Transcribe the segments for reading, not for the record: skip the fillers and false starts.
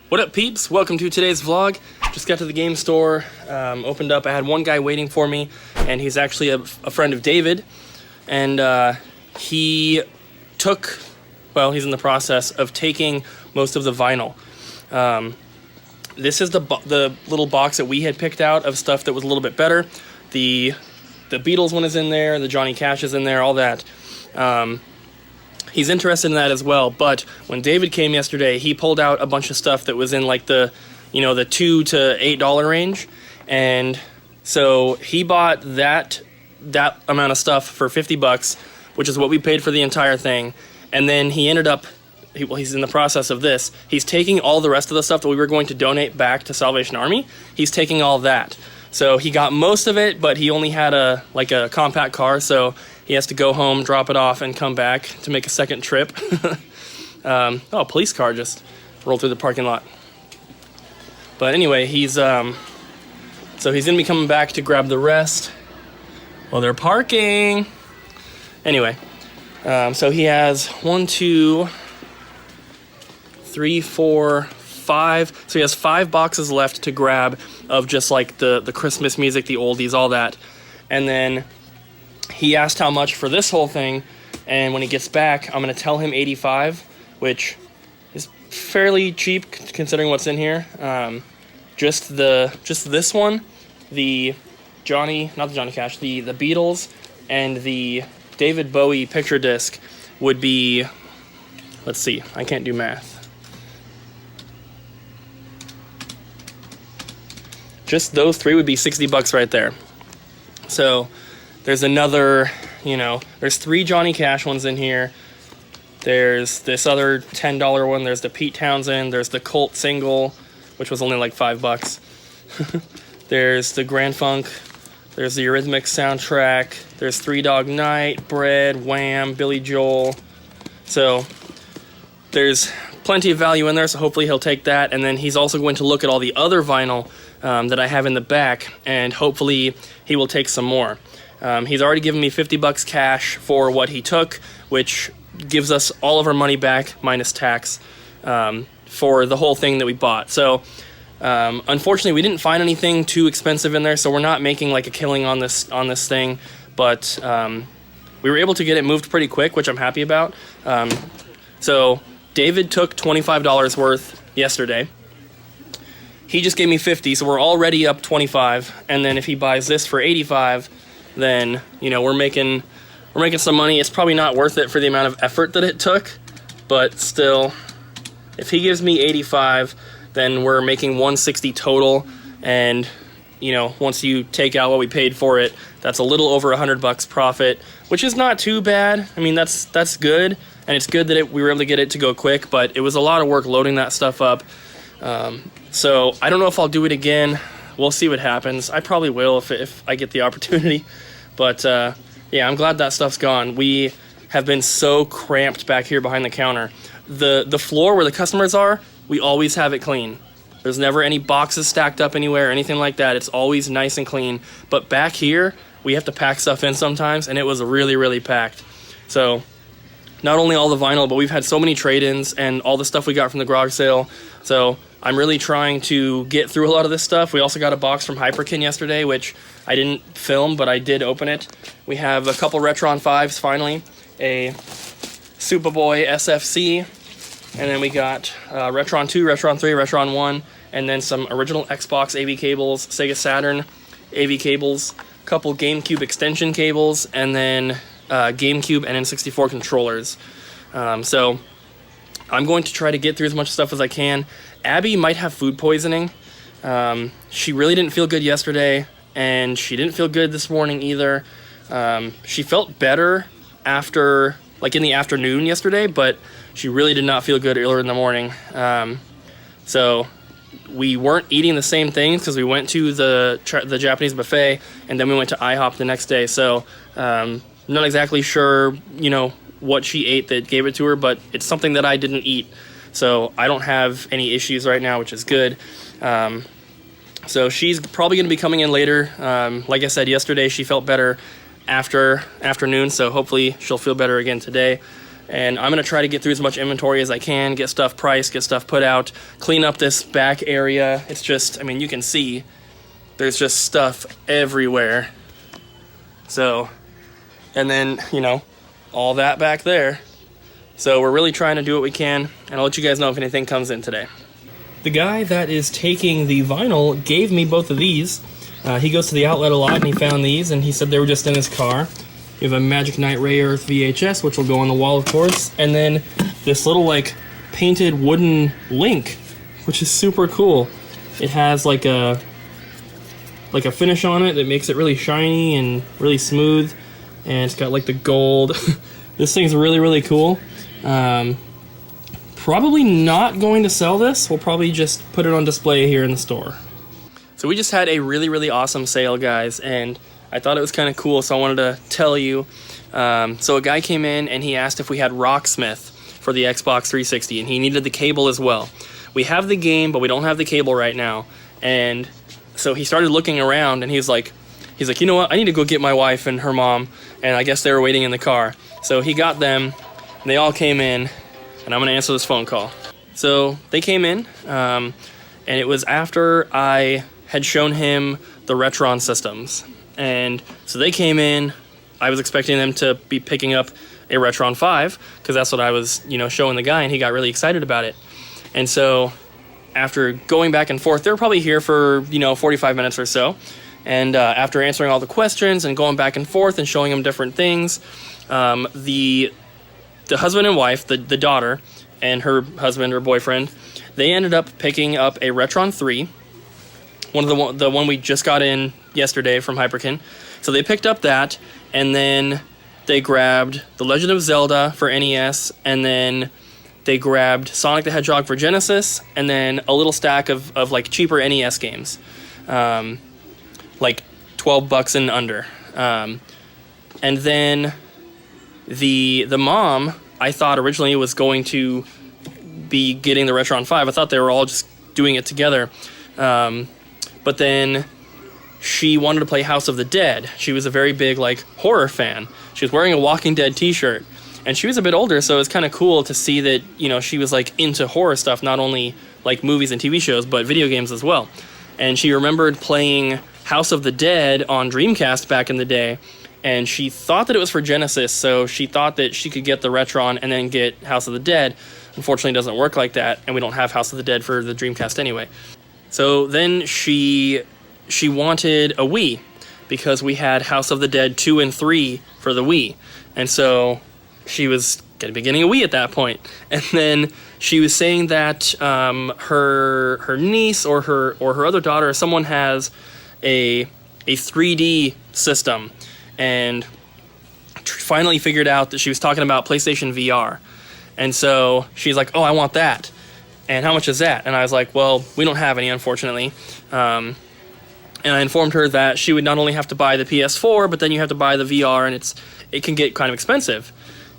What up, peeps? Welcome to today's vlog. Just got to the game store, opened up. I had one guy waiting for me, and he's actually a friend of David. And he's in the process of taking most of the vinyl. This is the little box that we had picked out of stuff that was a little bit better. The Beatles one is in there, the Johnny Cash is in there, all that. He's interested in that as well, but when David came yesterday, he pulled out a bunch of stuff that was in like the $2 to $8 range, and so he bought that amount of stuff for $50, which is what we paid for the entire thing. And then he ended up, he's in the process of this. He's taking all the rest of the stuff that we were going to donate back to Salvation Army. He's taking all that. So he got most of it, but he only had a compact car, so he has to go home, drop it off, and come back to make a second trip. A police car just rolled through the parking lot. But anyway, so he's gonna be coming back to grab the rest while they're parking. Anyway, so he has 1, 2, 3, 4, 5. So he has 5 boxes left to grab of just like the Christmas music, the oldies, all that. And then he asked how much for this whole thing, and when he gets back, I'm going to tell him $85, which is fairly cheap considering what's in here. Just this one, not the Johnny Cash, the Beatles and the David Bowie picture disc would be, let's see, I can't do math. Just those 3 would be $60 right there. So there's another, there's 3 Johnny Cash ones in here. There's this other $10 one. There's the Pete Townsend. There's the Colt single, which was only like $5. There's the Grand Funk. There's the Eurythmics soundtrack. There's Three Dog Night, Bread, Wham, Billy Joel. So there's plenty of value in there, so hopefully he'll take that. And then he's also going to look at all the other vinyl that I have in the back, and hopefully he will take some more. He's already given me $50 cash for what he took, which gives us all of our money back minus tax for the whole thing that we bought. So unfortunately, we didn't find anything too expensive in there, so we're not making like a killing on this thing. But we were able to get it moved pretty quick, which I'm happy about. So David took $25 worth yesterday. He just gave me $50, so we're already up $25. And then if he buys this for $85, then we're making some money. It's probably not worth it for the amount of effort that it took, but still, if he gives me $85, then we're making $160 total. And once you take out what we paid for it, that's a little over $100 profit, which is not too bad. I mean, that's good, and it's good that we were able to get it to go quick. But it was a lot of work loading that stuff up. So I don't know if I'll do it again. We'll see what happens. I probably will if I get the opportunity. But yeah, I'm glad that stuff's gone. We have been so cramped back here behind the counter. The floor where the customers are, we always have it clean. There's never any boxes stacked up anywhere or anything like that. It's always nice and clean. But back here, we have to pack stuff in sometimes, and it was really, really packed. So not only all the vinyl, but we've had so many trade-ins and all the stuff we got from the garage sale. So I'm really trying to get through a lot of this stuff. We also got a box from Hyperkin yesterday, which I didn't film, but I did open it. We have a couple Retron 5s finally, a Superboy SFC, and then we got Retron 2, Retron 3, Retron 1, and then some original Xbox AV cables, Sega Saturn AV cables, a couple GameCube extension cables, and then GameCube and N64 controllers. So I'm going to try to get through as much stuff as I can. Abby might have food poisoning. She really didn't feel good yesterday, and she didn't feel good this morning either. She felt better after, like in the afternoon yesterday, but she really did not feel good earlier in the morning. So we weren't eating the same things because we went to the Japanese buffet, and then we went to IHOP the next day. So not exactly sure, what she ate that gave it to her, but it's something that I didn't eat. So I don't have any issues right now, which is good. So she's probably going to be coming in later. Like I said yesterday, she felt better after afternoon, so hopefully she'll feel better again today. and I'm going to try to get through as much inventory as I can, get stuff priced, get stuff put out, clean up this back area. It's just, I mean, you can see there's just stuff everywhere. So, and then, you know, all that back there. So we're really trying to do what we can, and I'll let you guys know if anything comes in today. The guy that is taking the vinyl gave me both of these. He goes to the outlet a lot, and he found these, and he said they were just in his car. You have a Magic Knight Ray Earth VHS, which will go on the wall, of course, and then this little, like, painted wooden Link, which is super cool. It has, like a finish on it that makes it really shiny and really smooth, and it's got, like, the gold. This thing's really, really cool. Probably not going to sell this. We'll probably just put it on display here in the store. So we just had a really, really awesome sale, guys, and I thought it was kind of cool, so I wanted to tell you. So a guy came in and he asked if we had Rocksmith for the Xbox 360, and he needed the cable as well. We have the game, but we don't have the cable right now. And so he started looking around, and he's like, you know what? I need to go get my wife and her mom, and I guess they were waiting in the car. So he got them, and they all came in, and I'm going to answer this phone call. So they came in, and it was after I had shown him the Retron systems. And so they came in. I was expecting them to be picking up a Retron 5, because that's what I was, you know, showing the guy, and he got really excited about it. And so after going back and forth, they were probably here for, you know, 45 minutes or so. And after answering all the questions and going back and forth and showing them different things, the husband and wife, the daughter and her husband or boyfriend, they ended up picking up a Retron 3, the one we just got in yesterday from Hyperkin. So they picked up that, and then they grabbed The Legend of Zelda for NES, and then they grabbed Sonic the Hedgehog for Genesis, and then a little stack of like cheaper NES games, like $12 and under. And then the mom, I thought originally was going to be getting the Retron 5. I thought they were all just doing it together. But then she wanted to play House of the Dead. She was a very big, like, horror fan. She was wearing a Walking Dead t-shirt. And she was a bit older, so it was kind of cool to see that, you know, she was, like, into horror stuff, not only, like, movies and TV shows, but video games as well. And she remembered playing House of the Dead on Dreamcast back in the day, and she thought that it was for Genesis, so she thought that she could get the Retron and then get House of the Dead. Unfortunately, it doesn't work like that, and we don't have House of the Dead for the Dreamcast anyway. So then she wanted a Wii, because we had House of the Dead 2 and 3 for the Wii. And so she was going to be getting a Wii at that point. And then she was saying that her niece or her other daughter, someone has a 3D system, and finally figured out that she was talking about PlayStation VR. And so she's like, oh, I want that. And how much is that? And I was like, well, we don't have any, unfortunately. And I informed her that she would not only have to buy the PS4, but then you have to buy the VR, and it can get kind of expensive.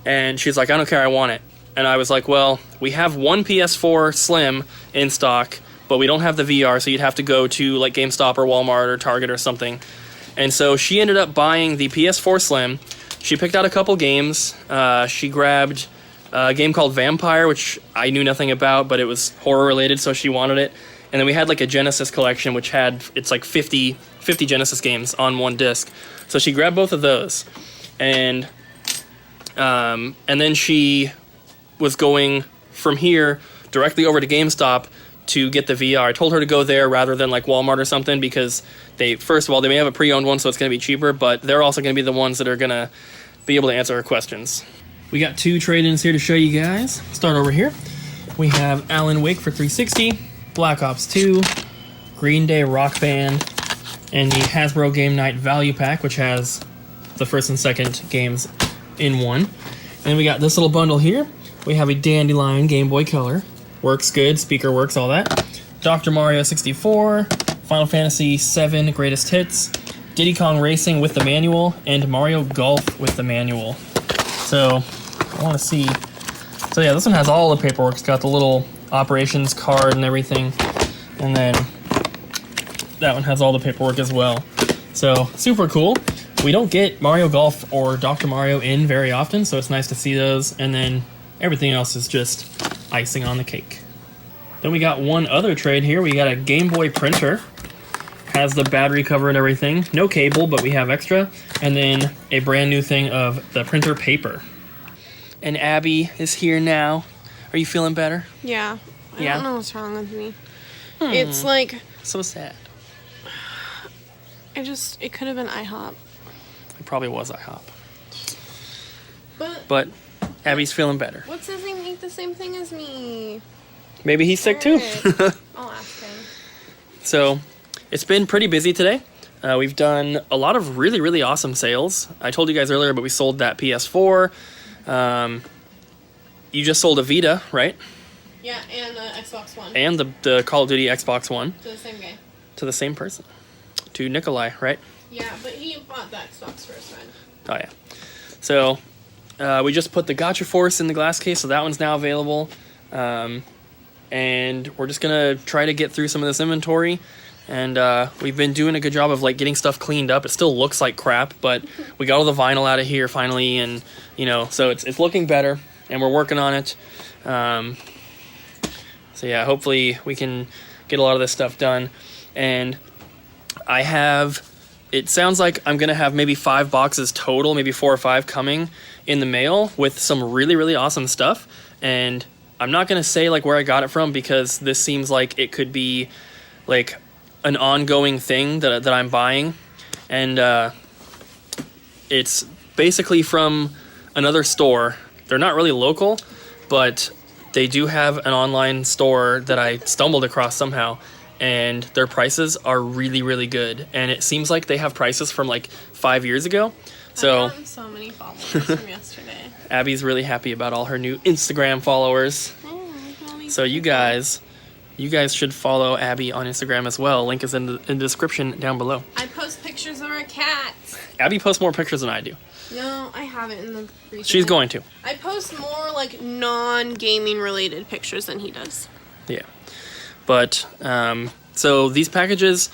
And she's like, I don't care, I want it. And I was like, well, we have one PS4 Slim in stock, but we don't have the VR, so you'd have to go to like GameStop or Walmart or Target or something. And so she ended up buying the PS4 Slim. She picked out a couple games. She grabbed a game called Vampire, which I knew nothing about, but it was horror related, so she wanted it. And then we had like a Genesis collection, which it's like 50 Genesis games on one disc. So she grabbed both of those. And then she was going from here directly over to GameStop to get the VR. I told her to go there rather than like Walmart or something, because first of all, they may have a pre-owned one, so it's going to be cheaper, but they're also going to be the ones that are going to be able to answer her questions. We got two trade-ins here to show you guys. Start over here. We have Alan Wake for 360, Black Ops 2, Green Day Rock Band, and the Hasbro Game Night Value Pack, which has the first and second games in one. And then we got this little bundle here. We have a Dandelion Game Boy Color. Works good, speaker works, all that. Dr. Mario 64, Final Fantasy VII Greatest Hits, Diddy Kong Racing with the manual, and Mario Golf with the manual. So, I want to see. So yeah, this one has all the paperwork. It's got the little operations card and everything. And then that one has all the paperwork as well. So, super cool. we don't get Mario Golf or Dr. Mario in very often, so it's nice to see those. And then everything else is just icing on the cake. Then we got one other trade here. We got a Game Boy printer. Has the battery cover and everything. No cable, but we have extra. And then a brand new thing of the printer paper. And Abby is here now. Are you feeling better? Yeah. I don't know what's wrong with me. It's like... So sad. It could have been IHOP. It probably was IHOP. But Abby's feeling better. what says he eat the same thing as me? Maybe he's sick too. I'll ask him. So, it's been pretty busy today. We've done a lot of really, really awesome sales. I told you guys earlier, but we sold that PS4. You just sold a Vita, right? Yeah, and the Xbox One. And the Call of Duty Xbox One. To the same guy. To the same person. To Nikolai, right? Yeah, but he bought the Xbox first, right? Oh, yeah. So, we just put the Gotcha Force in the glass case, so that one's now available. And we're just gonna try to get through some of this inventory. And we've been doing a good job of like getting stuff cleaned up. It still looks like crap, but we got all the vinyl out of here finally, and so it's looking better, and we're working on it. So yeah, hopefully we can get a lot of this stuff done. And it sounds like I'm gonna have maybe 5 boxes total, maybe 4 or 5 coming in the mail with some really, really awesome stuff. And I'm not gonna say like where I got it from, because this seems like it could be like an ongoing thing that I'm buying. And it's basically from another store. They're not really local, but they do have an online store that I stumbled across somehow, and their prices are really, really good. And it seems like they have prices from like 5 years ago. So I got so many followers from yesterday. Abby's really happy about all her new Instagram followers. So you guys should follow Abby on Instagram as well. Link is in the description down below. I post pictures of our cats. Abby posts more pictures than I do. No, I haven't in the recent. She's going to. I post more like non-gaming related pictures than he does. Yeah. But, so these packages,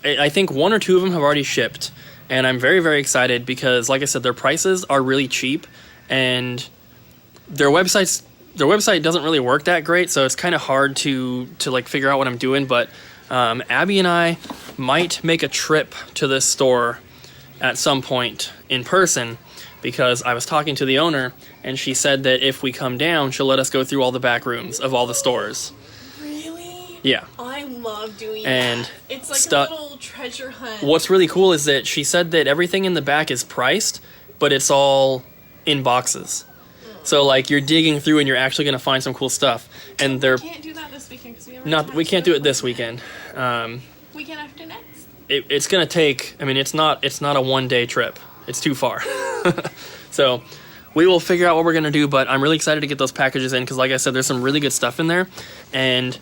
I think 1 or 2 of them have already shipped. And I'm very, very excited because, like I said, their prices are really cheap. And their website doesn't really work that great, so it's kind of hard to like figure out what I'm doing. But Abby and I might make a trip to this store at some point in person, because I was talking to the owner and she said that if we come down, she'll let us go through all the back rooms of all the stores. Really? Yeah. I love doing and that. It's like a little treasure hunt. What's really cool is that she said that everything in the back is priced, but it's all in boxes. So like you're digging through and you're actually going to find some cool stuff. And they're... We can't do that this weekend because we can't do it this weekend. Weekend after next. It's going to take, I mean, it's not a one-day trip. It's too far. So we will figure out what we're going to do, but I'm really excited to get those packages in because, like I said, there's some really good stuff in there. And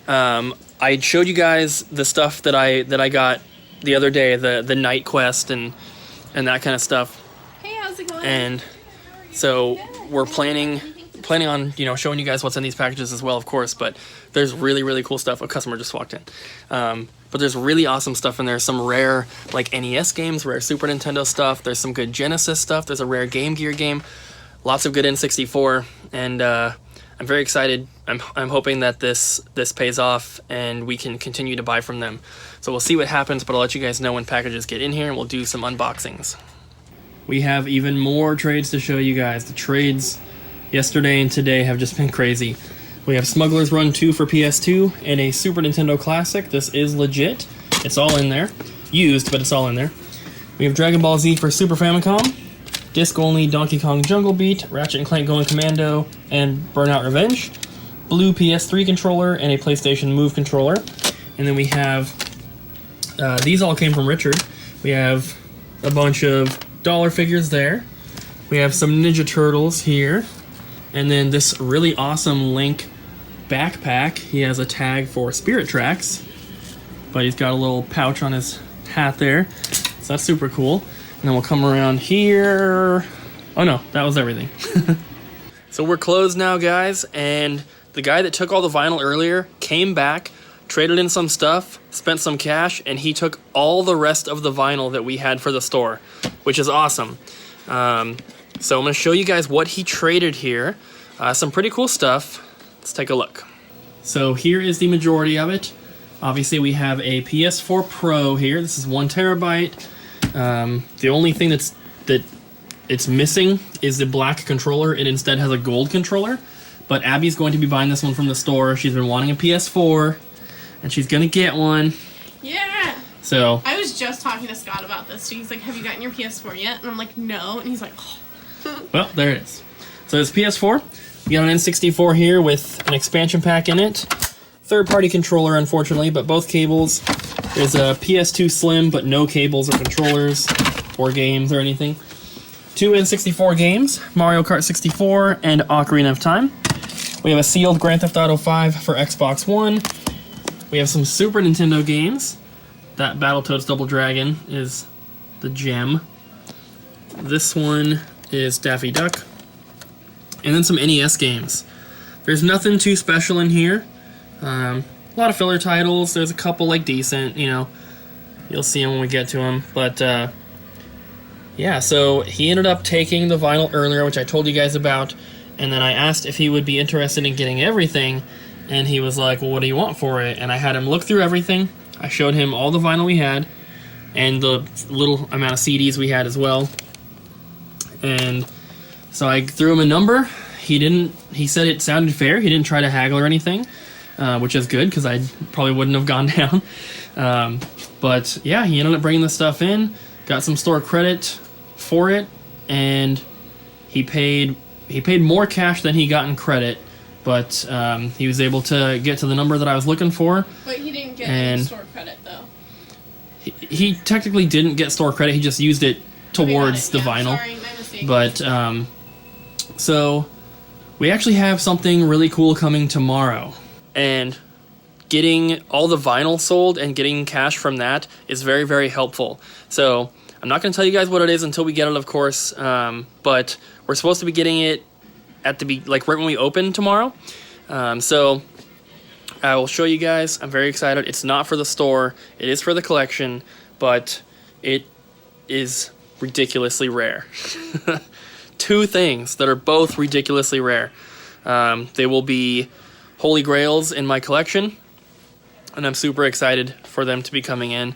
I showed you guys the stuff that I got the other day, the night quest and that kind of stuff. Hey, how's it going? And so we're planning on, showing you guys what's in these packages as well, of course, but there's really, really cool stuff. A customer just walked in. But there's really awesome stuff in there. Some rare, like, NES games, rare Super Nintendo stuff. There's some good Genesis stuff. There's a rare Game Gear game. Lots of good N64. And I'm very excited. I'm hoping that this pays off and we can continue to buy from them. So we'll see what happens, but I'll let you guys know when packages get in here, and we'll do some unboxings. We have even more trades to show you guys. The trades yesterday and today have just been crazy. We have Smuggler's Run 2 for PS2 and a Super Nintendo Classic. This is legit. It's all in there. Used, but it's all in there. We have Dragon Ball Z for Super Famicom, disc-only Donkey Kong Jungle Beat, Ratchet & Clank Going Commando, and Burnout Revenge, blue PS3 controller, and a PlayStation Move controller. And then we have, these all came from Richard. We have a bunch of dollar figures there. We have some Ninja Turtles here. And then this really awesome Link backpack. He has a tag for Spirit Tracks, but he's got a little pouch on his hat there. So that's super cool. And then we'll come around here. Oh no, that was everything. So we're closed now, guys, and the guy that took all the vinyl earlier came back, traded in some stuff, spent some cash, and he took all the rest of the vinyl that we had for the store. which is awesome. So I'm going to show you guys what he traded here. Some pretty cool stuff. Let's take a look. So here is the majority of it. Obviously, we have a PS4 Pro here. This is 1 terabyte. The only thing that it's missing is the black controller. It instead has a gold controller. But Abby's going to be buying this one from the store. She's been wanting a PS4, and she's going to get one. Yeah. So I was just talking to Scott about this. He's like, "Have you gotten your PS4 yet?" And I'm like, "No." And he's like, "Oh." Well, there it is. So it's PS4. We got an N64 here with an expansion pack in it. Third-party controller, unfortunately, but both cables. There's a PS2 Slim, but no cables or controllers or games or anything. 2 N64 games, Mario Kart 64 and Ocarina of Time. We have a sealed Grand Theft Auto 5 for Xbox One. We have some Super Nintendo games. That Battletoads Double Dragon is the gem. This one is Daffy Duck. And then some NES games. There's nothing too special in here. A lot of filler titles. There's a couple like decent, you know. You'll see them when we get to them. But yeah, so he ended up taking the vinyl earlier, which I told you guys about. And then I asked if he would be interested in getting everything. And he was like, well, what do you want for it? And I had him look through everything. I showed him all the vinyl we had. And the little amount of CDs we had as well. And so I threw him a number. He said it sounded fair. He didn't try to haggle or anything, which is good because I probably wouldn't have gone down. But yeah, he ended up bringing the stuff in, got some store credit for it, and he paid more cash than he got in credit, but he was able to get to the number that I was looking for. But he didn't get any store credit though. He technically didn't get store credit. He just used it towards the vinyl. Sorry, my mistake. But so we actually have something really cool coming tomorrow, and getting all the vinyl sold and getting cash from that is very, very helpful. So I'm not going to tell you guys what it is until we get it, of course, but we're supposed to be getting it at right when we open tomorrow. So I will show you guys. I'm very excited. It's not for the store. It is for the collection, but it is ridiculously rare. 2 things that are both ridiculously rare. They will be holy grails in my collection, and I'm super excited for them to be coming in.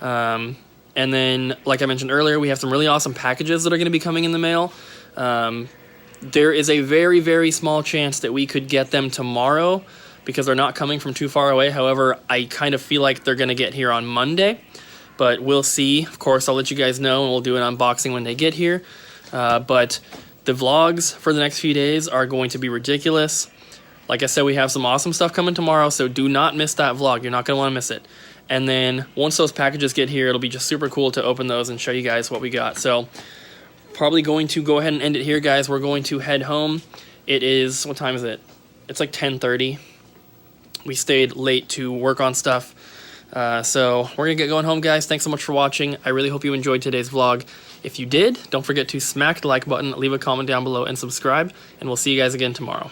And then, like I mentioned earlier, we have some really awesome packages that are going to be coming in the mail. There is a very, very small chance that we could get them tomorrow because they're not coming from too far away. However, I kind of feel like they're going to get here on Monday, but we'll see. Of course, I'll let you guys know, and we'll do an unboxing when they get here. But the vlogs for the next few days are going to be ridiculous. Like I said, we have some awesome stuff coming tomorrow, so do not miss that vlog. You're not going to want to miss it. And then once those packages get here, it'll be just super cool to open those and show you guys what we got. So probably going to go ahead and end it here, guys. We're going to head home. It is, what time is it? It's like 10:30. We stayed late to work on stuff. So we're going to get going home, guys. Thanks so much for watching. I really hope you enjoyed today's vlog. If you did, don't forget to smack the like button, leave a comment down below, and subscribe. And we'll see you guys again tomorrow.